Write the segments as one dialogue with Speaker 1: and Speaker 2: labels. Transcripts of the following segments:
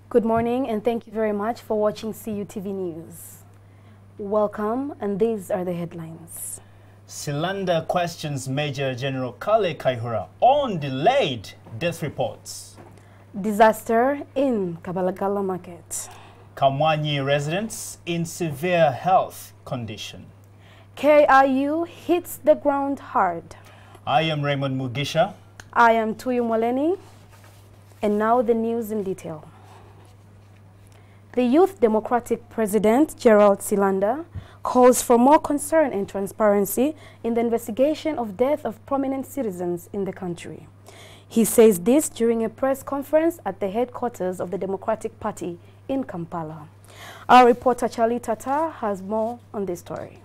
Speaker 1: Good morning and thank you very much for watching CUTV News. Welcome, and these are the headlines.
Speaker 2: Silanda questions Major General Kale Kaihura on delayed death reports.
Speaker 1: Disaster in Kabalagala Market.
Speaker 2: Kamwanyi residents in severe health condition.
Speaker 1: KIU hits the ground hard.
Speaker 2: I am Raymond Mugisha.
Speaker 1: I am Tuyu Moleni. And now the news in detail. The Youth Democratic President, Gerald Silanda, calls for more concern and transparency in the investigation of death of prominent citizens in the country. He says this during a press conference at the headquarters of the Democratic Party in Kampala. Our reporter Charlie Tata has more on this story.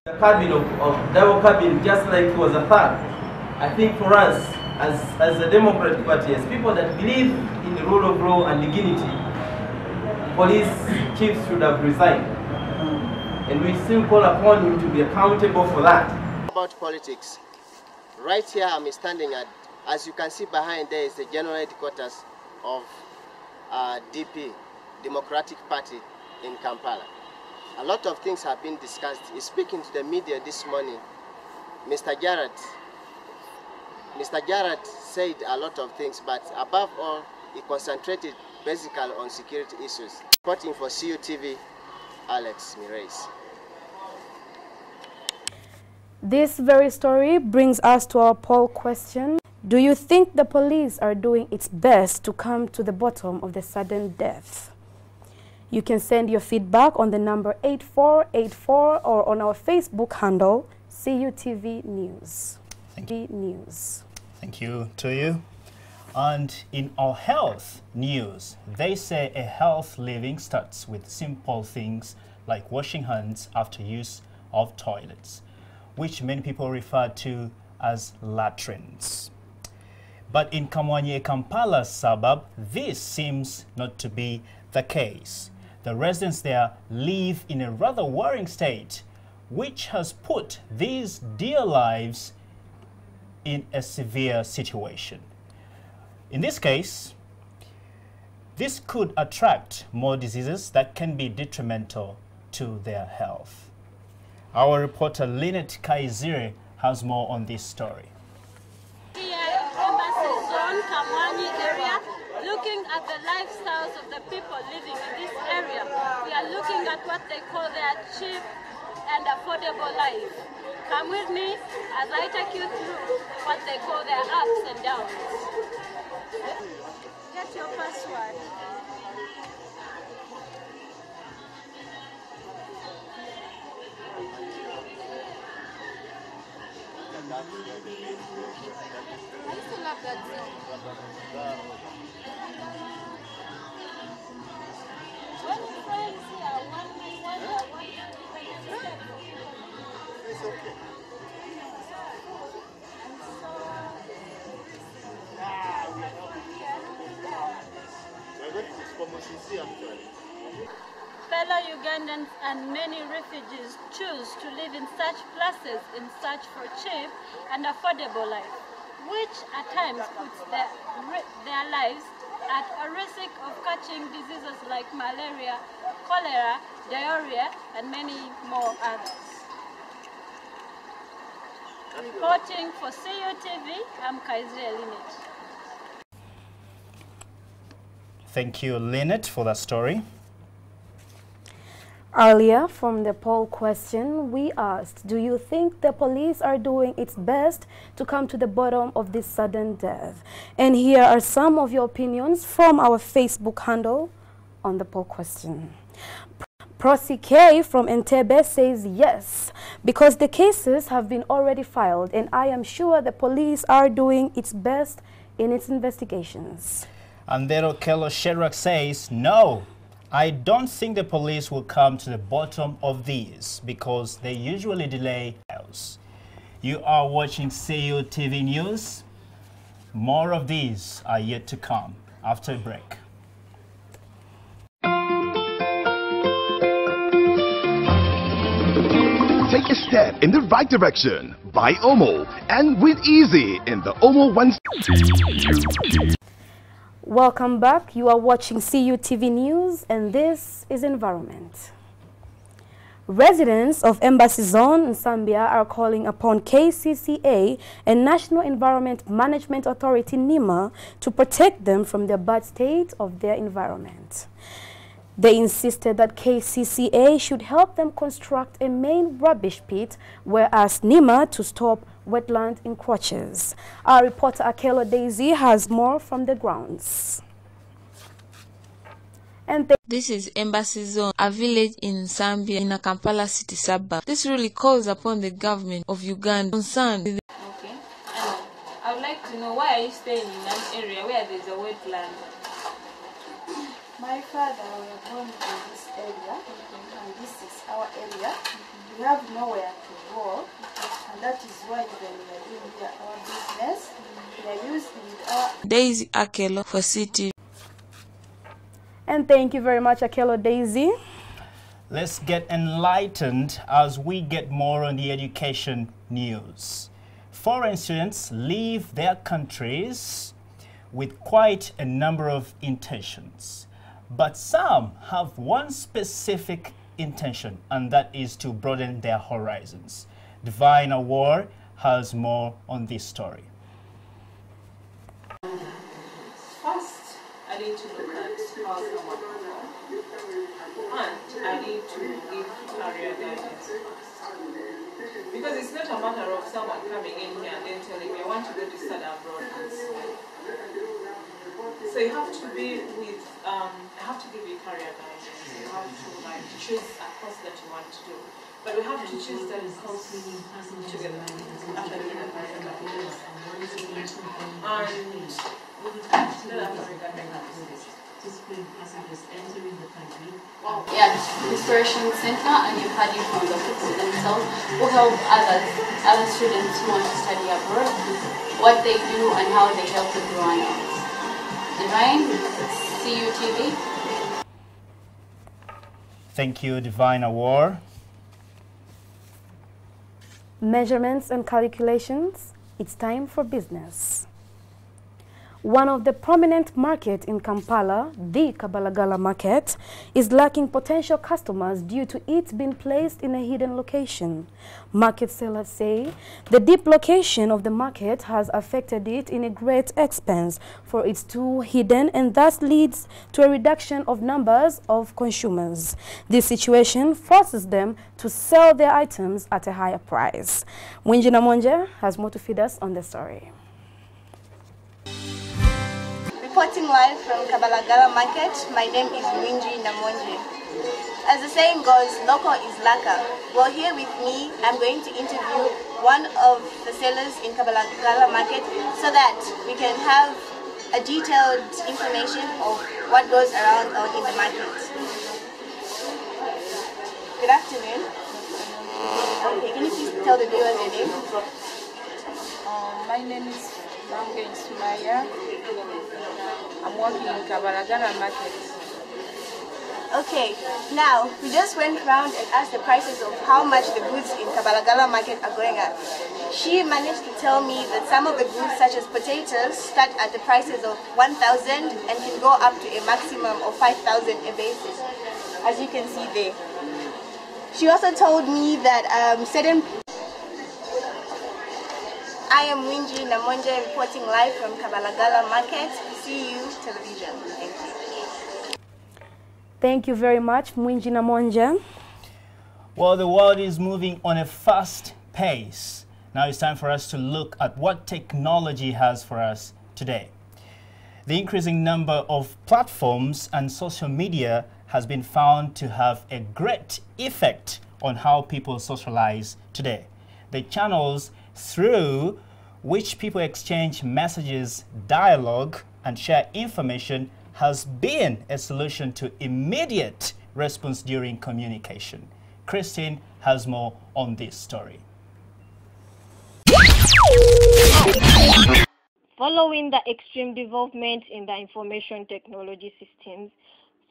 Speaker 3: The cabin of double cabin, just like it was a third. I think for us, as a Democratic Party, as people that believe in the rule of law and dignity, police chiefs should have resigned. And we still call upon him to be accountable for that.
Speaker 4: About politics, right here I'm standing at, as you can see behind there is the general headquarters of DP, Democratic Party in Kampala. A lot of things have been discussed. Speaking to the media this morning, Mr. Jarrett said a lot of things, but above all, he concentrated basically on security issues. Reporting for CUTV, Alex Mires.
Speaker 1: This very story brings us to our poll question. Do you think the police are doing its best to come to the bottom of the sudden death? You can send your feedback on the number 8484 or on our Facebook handle, CUTV News.
Speaker 2: Thank you to you. And in our health news, they say a health living starts with simple things like washing hands after use of toilets, which many people refer to as latrines. But in Kamwanyi, Kampala suburb, this seems not to be the case. The residents there live in a rather worrying state, which has put these dear lives in a severe situation. In this case, this could attract more diseases that can be detrimental to their health. Our reporter Lynette Kaizire has more on this story.
Speaker 5: Here in Embassy Zone, Kamwanyi area, looking at the lifestyles of the people living in this area. We are looking at what they call their cheap and affordable life. Come with me as I take you through what they call their ups and downs. Get your password. I used to love that song. When friends here, one it's okay. Fellow Ugandans and many refugees choose to live in such places in search for cheap and affordable life, which at times puts their lives at a risk of catching diseases like malaria, cholera, diarrhea, and many more others. Reporting for CUTV, I'm Kaizre Lynette.
Speaker 2: Thank you, Lynette, for that story.
Speaker 1: Earlier, from the poll question, we asked, do you think the police are doing its best to come to the bottom of this sudden death? And here are some of your opinions from our Facebook handle on the poll question. Prosi K from Entebbe says yes, because the cases have been already filed and I am sure the police are doing its best in its investigations.
Speaker 2: Andero Kelo Sherak says no. I don't think the police will come to the bottom of these because they usually delay trials. You are watching CUTV News. More of these are yet to come after a break.
Speaker 6: Take a step in the right direction. Buy Omo and win easy in the Omo One.
Speaker 1: Welcome back. You are watching CUTV News, and this is Environment. Residents of Embassy Zone in Zambia are calling upon KCCA and National Environment Management Authority NEMA to protect them from the bad state of their environment. They insisted that KCCA should help them construct a main rubbish pit, whereas NEMA to stop wetland encroaches. Our reporter Akelo Daisy has more from the grounds. And
Speaker 7: this is Embassy Zone, a village in Zambia in a Kampala city suburb. This really calls upon the government of Uganda concerned.
Speaker 8: Okay, I would like to know, why are you staying in an area where there is a wetland?
Speaker 9: My father was born in this area, and this is our area. We have nowhere to go, and that is why when we are doing here our business, we are using our...
Speaker 7: Daisy Akelo for City.
Speaker 1: And thank you very much, Akelo Daisy.
Speaker 2: Let's get enlightened as we get more on the education news. Foreign students leave their countries with quite a number of intentions. But some have one specific intention, and that is to broaden their horizons. Divine Award has more on this story.
Speaker 8: First, I need to look at how someone performs, and I need to give career guidance. Because it's not a matter of someone coming in here and then telling me, I want to go to study abroad and so on. So you have to be with, I have to give you career guidance. You have to choose a course that you want to do. But we have to choose that course together after doing the career guidance.
Speaker 10: Yeah, Inspiration Center, and you've had it from the people themselves who help other students who want to study abroad, what they do and how they help the growing. Divine, CUTV.
Speaker 2: Thank you, Divine Award.
Speaker 1: Measurements and calculations, it's time for business. One of the prominent markets in Kampala, the Kabalagala market, is lacking potential customers due to it being placed in a hidden location. Market sellers say the deep location of the market has affected it in a great expense, for it's too hidden and thus leads to a reduction of numbers of consumers. This situation forces them to sell their items at a higher price. Mwinji Namonje has more to feed us on the story.
Speaker 9: Reporting live from Kabalagala Market, my name is Mwinji Namonje. As the saying goes, local is laka. Well, here with me, I'm going to interview one of the sellers in Kabalagala Market so that we can have a detailed information of what goes around out in the market. Good afternoon. Okay, can you please tell the viewers your name?
Speaker 11: My name is Mange Sumaya. I'm working in Kabalagala Market.
Speaker 9: Okay, now we just went round and asked the prices of how much the goods in Kabalagala Market are going at. She managed to tell me that some of the goods, such as potatoes, start at the prices of 1,000 and can go up to a maximum of 5,000 a basis, as you can see there. She also told me that I am Mwinji Namonje reporting live from Kabalagala Market, CU Television. Thank you.
Speaker 1: Thank you very much, Mwinji Namonje.
Speaker 2: Well, the world is moving on a fast pace. Now it's time for us to look at what technology has for us today. The increasing number of platforms and social media has been found to have a great effect on how people socialize today. The channels through which people exchange messages, dialogue, and share information has been a solution to immediate response during communication. Christine has more on this story.
Speaker 12: Following the extreme development in the information technology systems,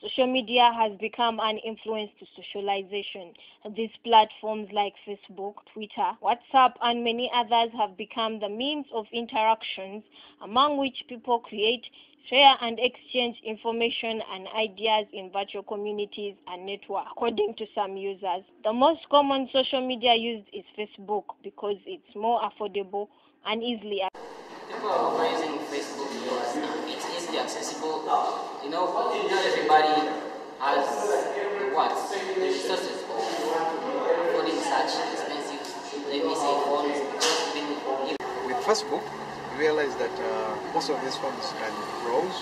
Speaker 12: Social media has become an influence to socialization. These platforms like Facebook, Twitter, WhatsApp, and many others have become the means of interactions among which people create, share, and exchange information and ideas in virtual communities and networks. According to some users, the most common social media used is Facebook because it's more affordable and easily accessible.
Speaker 13: People are using Facebook because it's easily accessible. You know, not everybody has the resources of affording such expensive, let me say, phones.
Speaker 14: With Facebook, you realize that most of these phones can browse,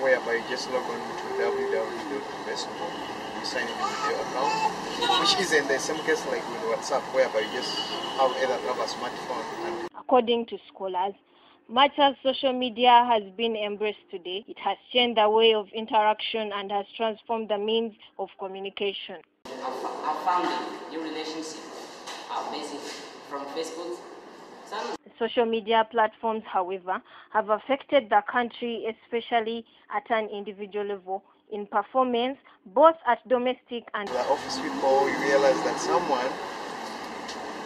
Speaker 14: whereby you just log on to www.facebook, you sign in with your account, which is in the same case like with WhatsApp, whereby you just have a smartphone.
Speaker 12: According to scholars, much as social media has been embraced today, it has changed the way of interaction and has transformed the means of communication.
Speaker 13: I found new relationships basically from Facebook.
Speaker 12: Social media platforms, however, have affected the country, especially at an individual level, in performance, both at domestic and
Speaker 14: the office people. You realize that someone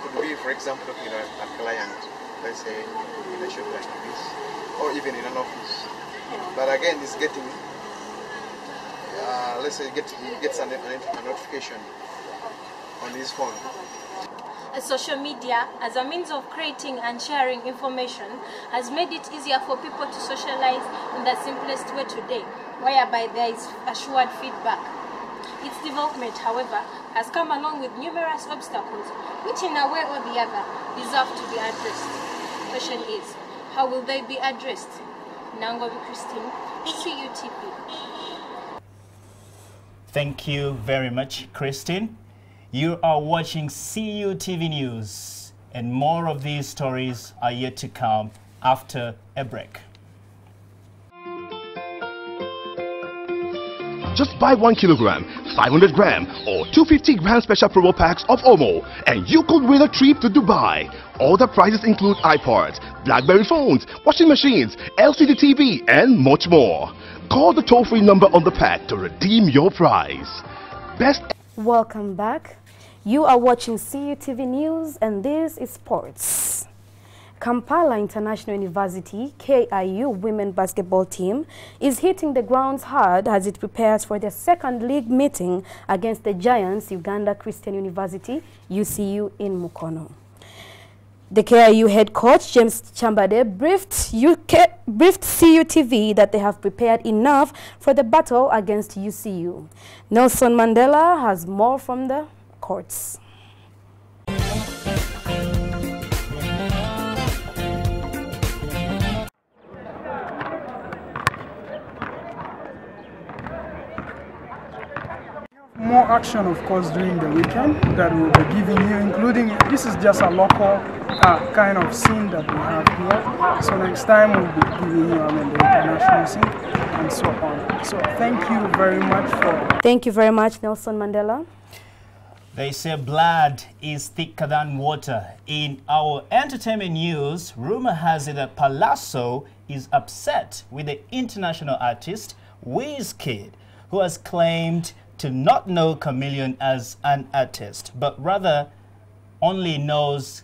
Speaker 14: could be, for example, talking to a client, let's say in a shop like this, or even in an office. But again, it's getting, let's say, he gets a notification on his phone.
Speaker 5: Social media, as a means of creating and sharing information, has made it easier for people to socialize in the simplest way today, whereby there is assured feedback. Its development, however, has come along with numerous obstacles, which in a way or the other deserve to be addressed. The question is, how will they be addressed? Nangovi Christine, CUTV.
Speaker 2: Thank you very much, Christine. You are watching CUTV News, and more of these stories are yet to come after a break.
Speaker 6: Just buy 1 kilogram, 500 gram, or 250 gram special promo packs of Omo, and you could win a trip to Dubai. All the prizes include iPods, BlackBerry phones, washing machines, LCD TV, and much more. Call the toll-free number on the pack to redeem your prize.
Speaker 1: Welcome back. You are watching CUTV News, and this is sports. Kampala International University, KIU women basketball team is hitting the grounds hard as it prepares for their second league meeting against the Giants, Uganda Christian University, UCU in Mukono. The KIU head coach, James Chambade, briefed CUTV that they have prepared enough for the battle against UCU. Nelson Mandela has more from the courts.
Speaker 15: More action, of course, during the weekend that we'll be giving you, including, this is just a local kind of scene that we have here. So next time we'll be giving you, the international scene and so on. So thank you very much for...
Speaker 1: Thank you very much, Nelson Mandela.
Speaker 2: They say blood is thicker than water. In our entertainment news, rumor has it that Palazzo is upset with the international artist Wizkid, who has claimed to not know Chameleon as an artist, but rather only knows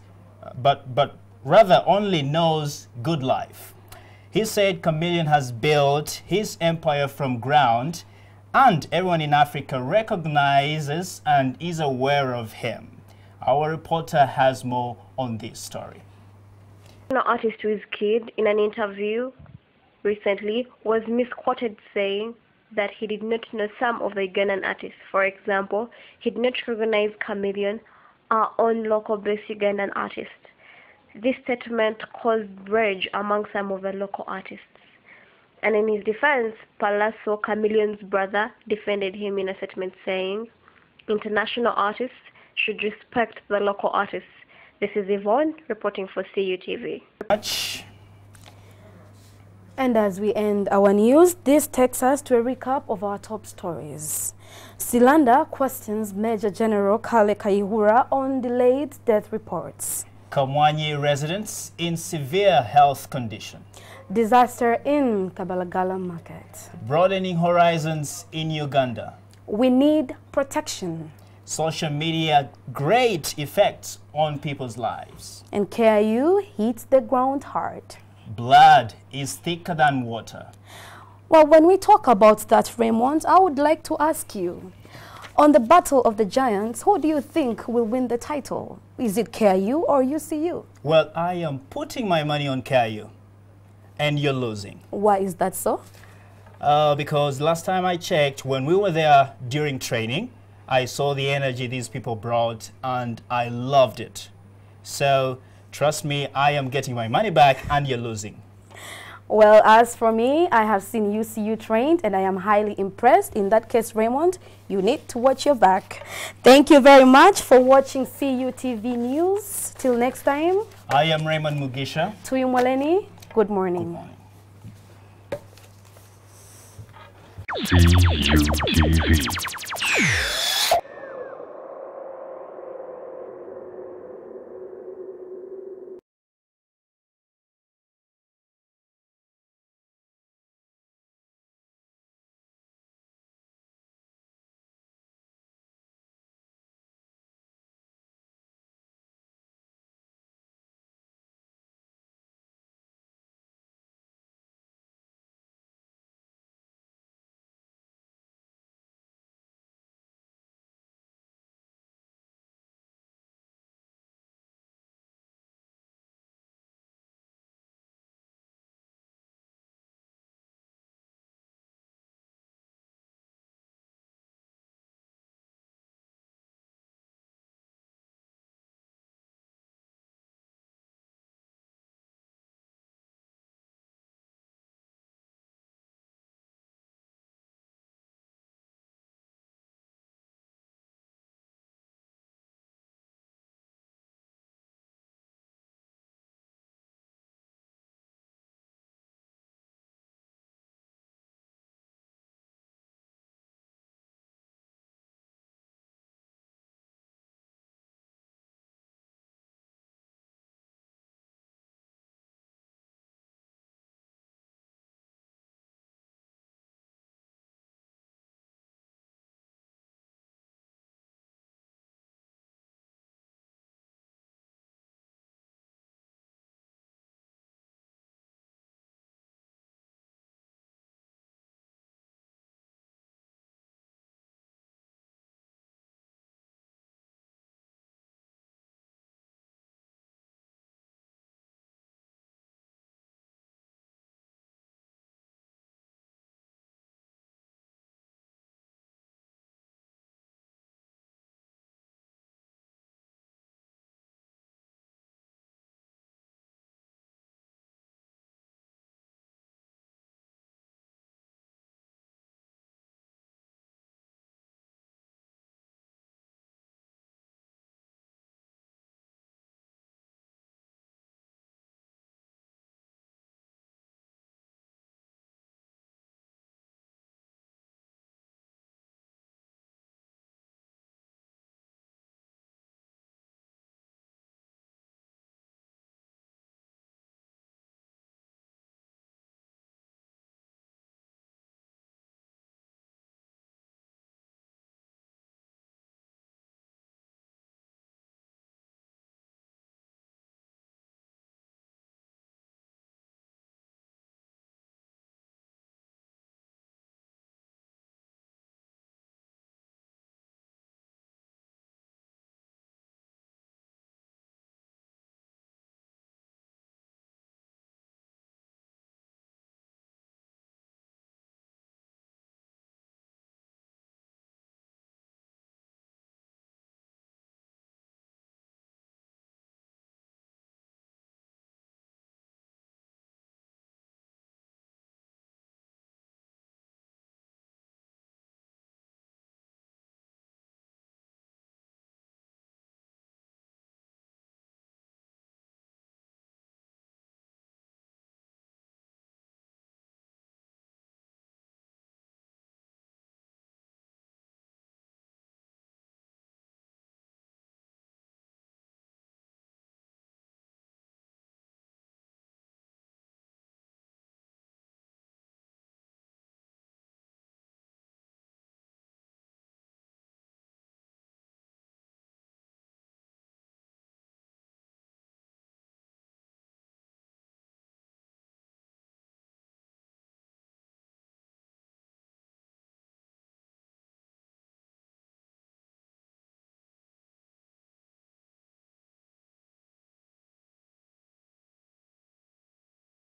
Speaker 2: Good Life. He said Chameleon has built his empire from ground, and everyone in Africa recognizes and is aware of him. Our reporter has more on this story.
Speaker 16: Artist Wizkid, in an interview recently, was misquoted saying that he did not know some of the Ugandan artists. For example, he did not recognize Chameleon, our own local-based Ugandan artist. This statement caused rage among some of the local artists. And in his defense, Palazzo, Chameleon's brother, defended him in a statement saying, international artists should respect the local artists. This is Yvonne reporting for CUTV.
Speaker 1: And as we end our news, this takes us to a recap of our top stories. Silanda questions Major General Kale Kayihura on delayed death reports.
Speaker 2: Kamwanye residents in severe health condition.
Speaker 1: Disaster in Kabalagala market.
Speaker 2: Broadening horizons in Uganda.
Speaker 1: We need protection.
Speaker 2: Social media, great effects on people's lives.
Speaker 1: And KIU hits the ground hard.
Speaker 2: Blood is thicker than water.
Speaker 1: Well, when we talk about that, Raymond, I would like to ask you, on the Battle of the Giants, who do you think will win the title? Is it KIU or UCU?
Speaker 2: Well, I am putting my money on KIU, and you're losing.
Speaker 1: Why is that so?
Speaker 2: Because last time I checked, when we were there during training, I saw the energy these people brought, and I loved it. So, trust me, I am getting my money back, and you're losing.
Speaker 1: Well, as for me, I have seen UCU trained and I am highly impressed. In that case, Raymond, you need to watch your back. Thank you very much for watching CUTV News. Till next time.
Speaker 2: I am Raymond Mugisha.
Speaker 1: Tuyu Mwaleni, good morning.
Speaker 6: CUTV.